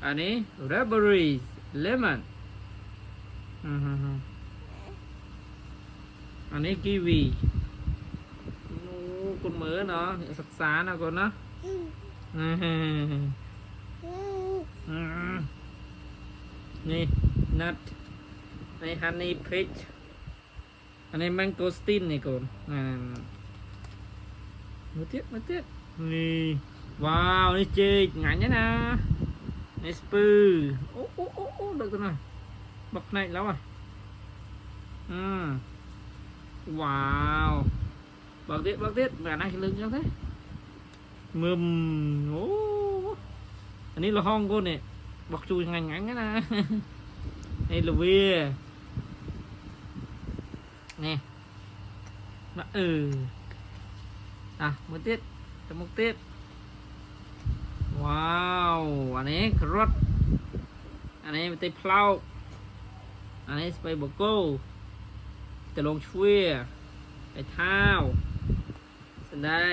อันนี้ raspberries lemon อันนี้กีวีคุณเหมือเนาะศึกษานะคนเนาะนี่นัทในฮันนี่พีชอันนี้แมงโกสตินนี่คนมาเทียบนี่ว้าวนี่เจ๊งานเนี้ยนะนี่สปือโอ้đượcตัวหน่อยbật nàyแล้วอ่ะว้าวbật tiếp mà đang lưng cho thế mầmโอ้อันนี้เราห้องกูเนี่ยบอกจูงงั้นๆนะนี่ลูเวียนี่มามือติดจมูกติดว้าวอันนี้ครอทอันนี้มันติดเพลาอันนี้สไปเบอร์โก้จะลงช่วยไอ้เท้าสันได้